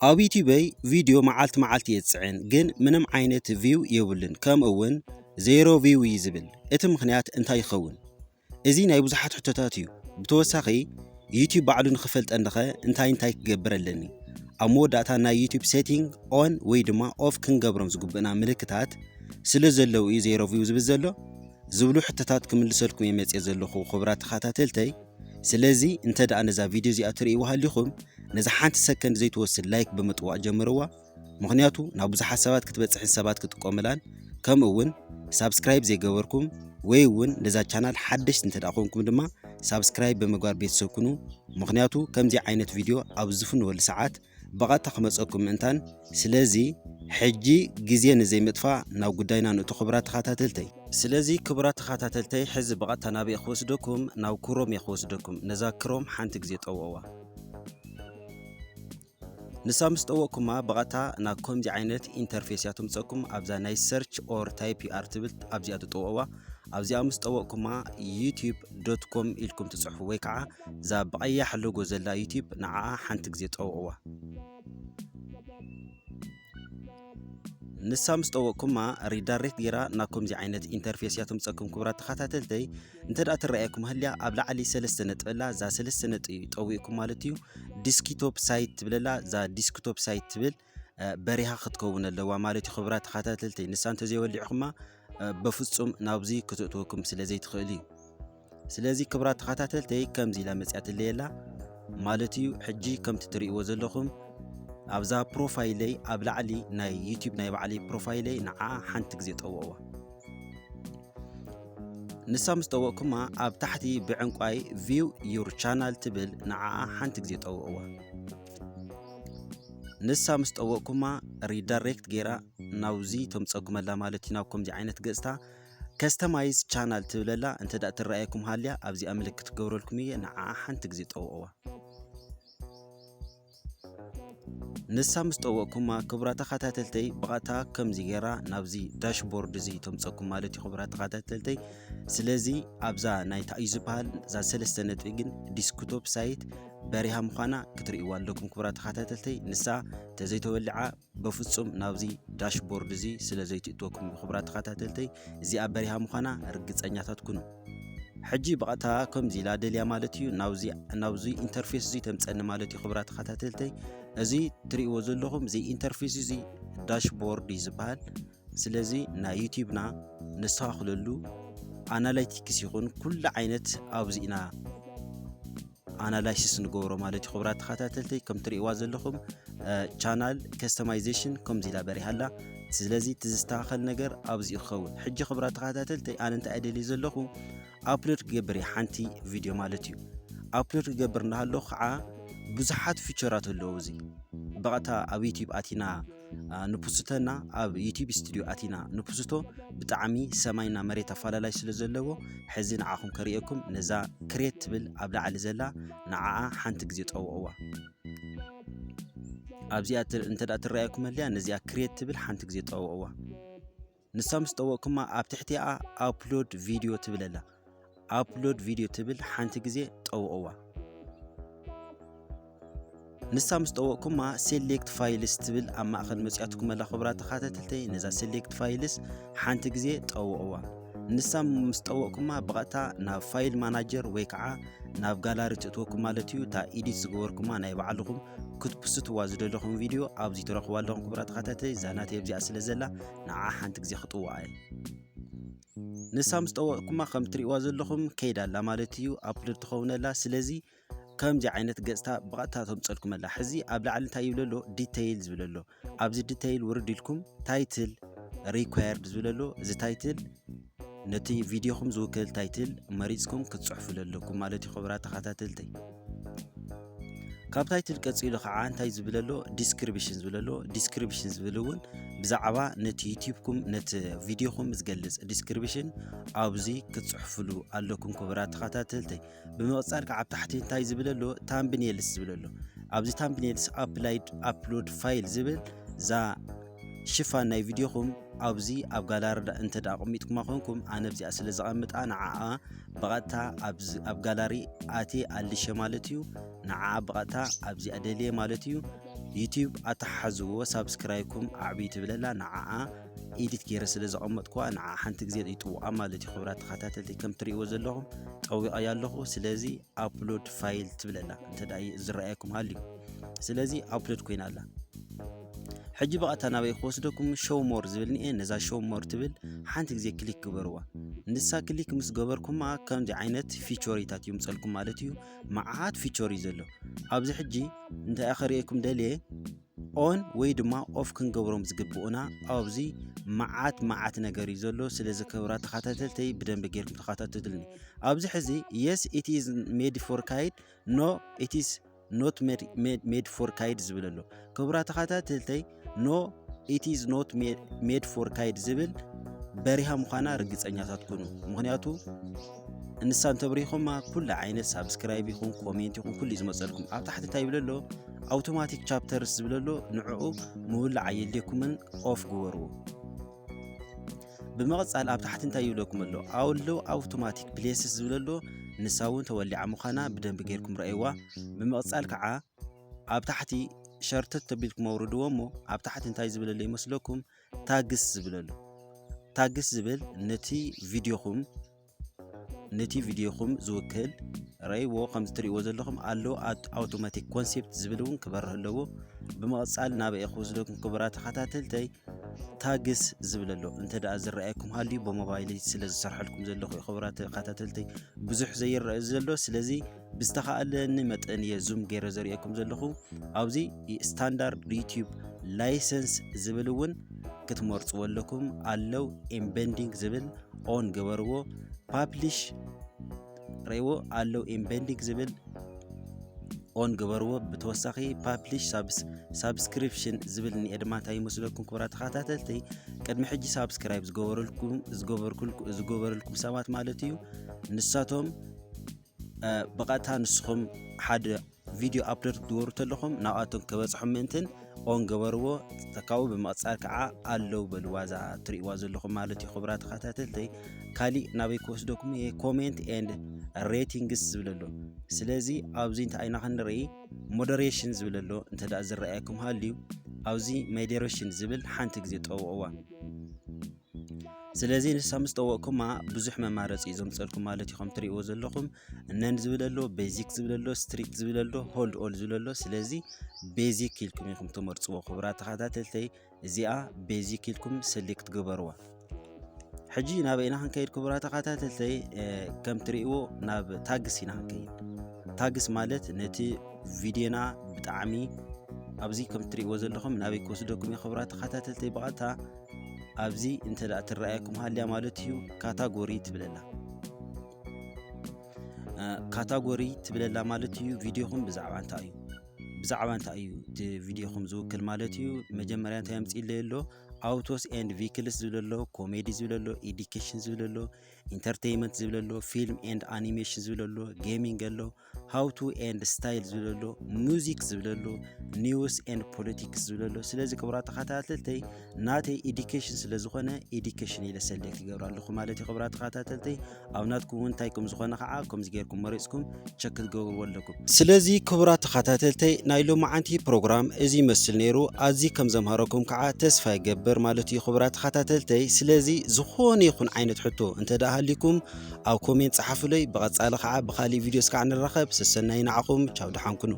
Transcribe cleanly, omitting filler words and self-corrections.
ኣብ ዩቲዩበይ ቪድዮ መዓልቲ የጽዕን ግን ምንም ዓይነት ቪው የብልን ከምኡውን ዜሮ ቪው ይዝብል እቲ ምኽንያት እንታይ ይኸውን? እዚ ናይ ብዙሓት ሕቶታት እዩ። ብተወሳኺ ዩቲዩብ ባዕሉ ንኽፈልጥ እንደኸ እንታይ ክገብር ኣለኒ? ኣብ መወዳእታ ናይ ዩቲዩብ ሴቲንግ ኦን ወይ ድማ ኦፍ ክንገብሮም ዝግብእና ምልክታት ስለ ዘለው እዩ ዜሮ ቪው ዝብል ዘሎ ዝብሉ ሕቶታት ክምልሰልኩም የመጽእ ዘለኹ ኽብራት ተኸታተልተይ። ስለዚ እንተ ደኣ ነዛ ቪድዮ እዚኣ ትርእይዋ ሃሊኹም ነዛ ሓንቲ ሰከንድ ዘይትወስድ ላይክ ብምጥዋዕ ጀምርዋ። ምኽንያቱ ናብ ብዙሓት ሰባት ክትበጽሕን ሰባት ክትቆምላን ከምኡውን ሳብስክራይብ ዘይገበርኩም ወይ እውን ነዛ ቻናል ሓደሽቲ እንተ ደኣ ኮንኩም ድማ ሳብስክራይብ ብምግባር ቤተሰብ ኩኑ። ምኽንያቱ ከምዚ ዓይነት ቪድዮ ኣብ ዝፍንወሉ ሰዓት ብቐጥታ ክመጸኩም ምእንታን። ስለዚ ሕጂ ግዜ ንዘይምጥፋእ ናብ ጉዳይና ንእቱ ኽብራት ተኸታተልተይ። ስለዚ ክብራት ተኸታተልተይ ሕዚ ብቐጥታ ናብ እየ ክወስደኩም ናብ ክሮም እየ ክወስደኩም። ነዛ ክሮም ሓንቲ ግዜ ጠውቕዋ። ንሳ ምስ ጠወቅኩማ ብቐጥታ ናብ ከምዚ ዓይነት ኢንተርፌስ እያ ትምፀኩም። ኣብዛ ናይ ሰርች ኦር ታይፕ ዩአር ትብል ኣብዚኣ ትጠውቕዋ። ኣብዚኣ ምስ ጠወቅኩማ youtube.com ኢልኩም ትጽሕፉ ወይ ከዓ እዛ ብቐያሕ ሎጎ ዘላ ዩቲዩብ ንዓኣ ሓንቲ ግዜ ጠውቕዋ። ንሳ ምስ ጠወቅኩማ ሪዳይሬክት ጌራ ናብ ከምዚ ዓይነት ኢንተርፌስ እያ ትምፀኩም ክብራት ተኸታተልተይ። እንተ ደኣ ትረኣየኩም ህልያ ኣብ ላዕሊ 3 ነጥብ ኣላ። እዛ 3 ነጥብ ጠዊእኩም ማለት እዩ ዲስክቶፕ ሳይት ትብለላ። እዛ ዲስክቶፕ ሳይት ትብል በሪኻ ክትከውን ኣለዋ ማለት እዩ ክብራት ተኸታተልተይ። ንሳ እንተዘይወሊዕኩማ በፍጹም ናብዚ ክትእትወኩም ስለ ዘይትኽእል እዩ። ስለዚ ክብራት ተኸታተልተይ ከምዚ ኢላ መጽያ ትለየላ ማለት እዩ። ሕጂ ከምቲ ትርእይዎ ዘለኹም ኣብዛ ፕሮፋይለይ ኣብ ላዕሊ ናይ ዩቲዩብ ናይ ባዕሊ ፕሮፋይለይ ንዓኣ ሓንቲ ግዜ ጠውቕዋ። ንሳ ምስ ጠወቅኩማ ኣብ ታሕቲ ብዕንቋይ ቪው ዩር ቻናል ትብል ንዓኣ ሓንቲ ግዜ ጠውቕዋ። ንሳ ምስ ጠወቅኩማ ሪዳይሬክት ጌራ ናብዚ ተምፀጉመላ ማለት እዩ። ናብ ከምዚ ዓይነት ገጽታ ከስተማይዝ ቻናል ትብለላ። እንተ ደኣ ትረኣየኩም ሃልያ ኣብዚኣ ምልክት ክገብረልኩም እየ ንዓኣ ሓንቲ ግዜ ጠውቕዋ። ንሳ ምስ ጠወቅኩማ ክብራት ተኸታተልተይ ብቐጥታ ከምዚ ጌራ ናብዚ ዳሽቦርድ እዚ ተምፀኩም ማለት እዩ ክብራት ተኸታተልተይ። ስለዚ ኣብዛ ናይ እንታይ እዩ ዝበሃል እዛ 3 ነጥቢ ግን ዲስክቶፕ ሳይት በሪሃ ምዃና ክትርእይዋ ኣለኩም ክብራት ተኸታተልተይ። ንሳ ተዘይተወሊዓ በፍጹም ናብዚ ዳሽቦርድ እዚ ስለ ዘይትእትወኩም ክብራት ተኸታተልተይ። እዚኣ በሪሃ ምዃና ርግጸኛታት ኩኑ። ሕጂ ብቐጥታ ከምዚ ኢላ ደልያ ማለት እዩ ናብዚ ኢንተርፌስ እዚ ተምፀኒ ማለት እዩ ክብራት ተኸታተልተይ። እዚ ትርእይዎ ዘለኹም እዚ ኢንተርፌስ እዚ ዳሽቦርድ እዩ ዝበሃል። ስለዚ ናይ ዩቲዩብና ነስተኻኽለሉ ኣናላይቲክስ ይኹን ኩሉ ዓይነት ኣብዚ ኢና ኣናላይሲስ ንገብሮ ማለት እዩ ክብራት ተኸታተልተይ። ከም ትርእይዋ ዘለኹም ቻናል ከስተማይዜሽን ከምዚ ኢላ በሪሃላ። ስለዚ ትዝስተኻኸል ነገር ኣብዚ ይኸውን። ሕጂ ክብራት ተኸታተልተይ ኣነ እንታይ ኣደልዩ ዘለኹ ኣፕሎድ ክገብር እየ ሓንቲ ቪድዮ ማለት እዩ። ኣፕሎድ ክገብር እንዳሃለኹ ከዓ ብዙሓት ፊቸራት ኣለዉ። እዚ ብቐጥታ ኣብ ዩቲዩብ ኣቲና ንፑስተና ኣብ ዩቲዩብ ስቱድዮ ኣቲና ንፑስቶ ብጣዕሚ ሰማይና መሬት ኣፈላላይ ስለ ዘለዎ ሕዚ ንዓኹም ከርእየኩም ነዛ ክሬት ትብል ኣብ ላዕሊ ዘላ ንዓኣ ሓንቲ ግዜ ጠውቕዋ። ኣብዚኣ እንተ ደኣ ትረኣየኩም ህልያ ነዚኣ ክሬት ትብል ሓንቲ ግዜ ጠውቕዋ። ንሳ ምስ ጠወቅኩማ ኣብ ትሕቲኣ ኣፕሎድ ቪድዮ ትብለላ። ኣፕሎድ ቪድዮ ትብል ሓንቲ ግዜ ጠውቕዋ። ንሳ ምስ ጠወቅኩማ ሴሌክት ፋይልስ ትብል ኣብ ማእኸል መጽያትኩም ኣላ ክብራት ተኸታተልተይ። ነዛ ሴሌክት ፋይልስ ሓንቲ ግዜ ጠውቕዋ። ንሳ ምስ ጠወቅኩማ ብቐጥታ ናብ ፋይል ማናጀር ወይ ከዓ ናብ ጋላሪ ትእትወኩም ማለት እዩ። እታ ኢዲት ዝገበርኩማ ናይ ባዕልኹም ክትፕስትዋ ዝደለኹም ቪድዮ ኣብዚ ትረኽቡ ኣለኹም ክብራት ተኸታተልተይ። ዛናተይ ኣብዚኣ ስለ ዘላ ንዓኣ ሓንቲ ግዜ ክጥውዓ እየ። ንሳ ምስ ጠወቅኩማ ከም ትርእይዋ ዘለኹም ከይዳ ኣላ ማለት እዩ ኣፕሎድ ትኸውነላ። ስለዚ ከምዚ ዓይነት ገጽታ ብቐጥታ ተምፀልኩም ኣላ። ሕዚ ኣብ ላዕሊ እንታይ ይብለሎ ዲቴይል ዝብለሎ። ኣብዚ ዲቴይል ውርድ ኢልኩም ታይትል ሪኳየርድ ዝብለሎ። እዚ ታይትል ነቲ ቪድዮኹም ዝውክል ታይትል መሪፅኩም ክትጽሕፉ ኣለኩም ማለት እዩ ክብራት ተኸታተልተይ። ካብ ታይትል ቀፂሉ ከዓ እንታይ ዝብለሎ ዲስክሪፕሽን ዝብለሎ። ዲስክሪፕሽን ዝብል እውን ብዛዕባ ነቲ ዩቲዩብኩም ነቲ ቪድዮኹም ዝገልጽ ዲስክሪፕሽን ኣብዚ ክትጽሕፍሉ ኣለኩም ክብራት ተኸታተልተይ። ብምቕጻል ከዓ ኣብ ታሕቲ እንታይ ዝብለሎ ታምብኔልስ ዝብለሎ። ኣብዚ ታምብኔልስ ኣፕሎድ ፋይል ዝብል እዛ ሽፋን ናይ ቪድዮኹም ኣብዚ ኣብ ጋላሪ እንተ ደኣ ቀሚጥኩማ ኮንኩም ኣነ ኣብዚኣ ስለ ዝቐምጣ ንዓኣ ብቐጥታ ኣብ ጋላሪ ኣቴ ኣልሸ ማለት እዩ። ንዓኣ ብቐጥታ ኣብዚኣ ደልየ ማለት እዩ። يوتيوب أتحزو سبسكرايبكم عبي تبللا نعا إيديت كير سلا زقمطكوا نعا حنت غزي يطو اما لتي خبرات تخاتلتي كم تريو زلهم طوي ايالخو سلازي ابلود فايل تبللا انت داي زرايكم هاليو سلازي ابلود كوينالا حجي بقى تنابي خوسدكم شو مور زبلني نزا شو مور تبل حنت غزي كليك غبروا نسا كليك مس غبركم ما كم دي عينت فيتشوريتات يمصلكم مالتيو معات فيتشوري زلو ابزي حجي انت اخريكم دلي اون ወይ ድማ ኦፍ ክንገብሮም ዝግብኡና ኣብዚ ማዓት ነገር ይዘሎ ስለዚ ክብራ ተኸታተልተይ ብደንብ ጌርኩም ተኸታተልኒ ኣብዚ ሕዚ yes it is made for kite no it is not made for kite ዝብለሎ ክብራ ተኸታተልተይ no it is not made for kite ዝብል በሪሃ ምዃና ርግፀኛታት ኩኑ ምክንያቱ እንሳን ተብሪኹም ኩሉ ዓይነት ሳብስክራይብ ይኹን ኮሜንት ይኹን ኩሉ ይዝመፀልኩም ኣብ ታሕቲ እንታይ ይብለሎ automatic chapters ዝብለሎ ንዕኡ ምውላዕ የለኩምን ኦፍ ግበርዎ ብመቐጻል ኣብ ታሕቲ እንታይ ይብለኩም ኣሎ ኣውሎ automatic places ዝብለሎ ንሳውን ተወሊዓ ምዃና ብደንብ ጌርኩም ረአይዋ ብመቐጻል ከዓ ኣብ ታሕቲ ሸርተት ተቢልኩም ወርድዎሞ ኣብ ታሕቲ እንታይ ዝብለሎ ይመስለኩም ታግስ ዝብለሎ ታግስ ዝብል ነቲ ቪድዮኹም ዝውክል ራይዎ ከም ትሪእዎ ዘለኹም ኣሎ ኣውቶማቲክ ኮንሴፕት ዝብሉን ክበርህ ኣለዎ ብመቐጻል ናበይ ክወስደኩም ክብራ ተኸታተልተይ ታግስ ዝብለሎ እንተዳ ዝረአየኩም ሃልዩ ብሞባይል ስለ ዝሰርሐልኩም ዘለኹ ክብራ ተኸታተልተይ ብዙሕ ዘይረአ ዘሎ ስለዚ ብዝተኻእለኒ መጠን የዙም ገይረ ዘርእየኩም ዘለኹ ኣብዚ ስታንዳርድ ዩቲዩብ ላይሰንስ ዝብልውን ክትመርጽዎ ኣለኩም ኣለው ኤምቤንዲንግ ዝብል ኦን ገበርዎ ፓብሊሽ ራይዎ ኣለው ኤምቤንዲንግ ዝብል ኦን ገበርዎ ብተወሳኺ ፓብሊሽ ሳብስክሪፕሽን ዝብል ንኤድማታ ይመስለኩም ክብራ ተኸታተልተይ ቅድሚ ሕጂ ሳብስክራይብ ዝገበርልኩም ሰባት ማለት እዩ ንሳቶም በቃታ ንስኹም ሓደ ቪዲዮ አፕሎድ ትገብሩ ተለኹም ናብኣቶም ከበፅሖም ምእንትን ኦን ገበርዎ ተካው ብመቕጻል ከዓ ኣለው በልዋዛ ትሪእዋ ዘለኹም ማለት እዩ ክብራ ተኸታተልተይ ካሊእ ናበይ ክወስደኩም ኮሜንት ኤንድ ሬቲንግስ ዝብለሎ ስለዚ ኣብዚ እንታይ ኢና ክንርኢ ሞዴሬሽን ዝብለሎ እንተዳ ዝረአየኩም ሃልዩ ኣብዚ ሞዴሬሽን ዝብል ሓንቲ ግዜ ጠውቕዋ ስለዚ ንሳ ምስ ጠወቅኩማ ብዙሕ መማረፂ ዘምፀልኩም ማለት ይኹም ትሪእዎ ዘለኹም እነን ዝብለሎ ቤዚክ ዝብለሎ ስትሪክት ዝብለሎ ሆልድ ኦል ዝብለሎ ስለዚ ቤዚክ ኢልኩም ኢኹም ትመርፅዎ ክብራ ተኸታተልተይ እዚኣ ቤዚክ ኢልኩም ሰሌክት ገበርዋ ሕጂ ናበይና ክንከይድ ክብራ ተኸታተልተይ ከም ትሪእዎ ናብ ታግስ ኢና ክንከይድ ታግስ ማለት ነቲ ቪድዮና ብጣዕሚ ኣብዚ ከም ትሪእዎ ዘለኹም ናበይ ክወስደኩም ክብራ ተኸታተልተይ በቐታ ኣብዚ እንተዳ ትረአየኩም ሃልያ ማለት እዩ ካታጎሪ ትብለላ ማለት እዩ ቪድዮኹም ብዛዕባ እንታይ እዩ ቪድዮኹም ዝውክል ማለት እዩ መጀመርያ እንታይ ኣምፂለየሎ autos and vehicles ዝብለሎ ኮሜዲ ዝብለሎ ኤዱኬሽን ዝብለሎ ኢንተርቴይንመንት ዝብለሎ ፊልም ኤንድ አኒሜሽን ዝብለሎ ጌሚንግ ኣሎ how to and style ዝብለሎ ሙዚክ ዝብለሎ ኒውስ ኤንድ ፖለቲክስ ዝብለሎ ስለዚ ክብራ ተኸታተልተይ ናተይ ኤዱኬሽን ስለዝኾነ ኤዱኬሽን ኢለ ሰሌክት ይገብራለኹ ማለት ክብራ ተኸታተልተይ ኣብ ናትኩም እንታይ ከም ዝኾነ ከዓ ከምዚ ጌርኩም መሪፅኩም ቸክ ትገብርዎ ኣለኩም ስለዚ ክብራ ተኸታተልተይ ናይ ሎማዓንቲ ፕሮግራም እዚ ይመስል ነይሩ ኣዚ ከም ዘምሃረኩም ከዓ ተስፋ ይገብር ማለት እዩ ክብራ ተኸታተልተይ ስለዚ ዝኾነ ይኹን ዓይነት ሕቶ እንተዳ ሃሊኩም ኣብ ኮሜንት ጻሓፉለይ ብቐጻሊ ከዓ ብኻሊ ቪድዮስ ከዓ ንራኸብ ሰሰናይ ንዓኹም ቻው ደሓንኩኑ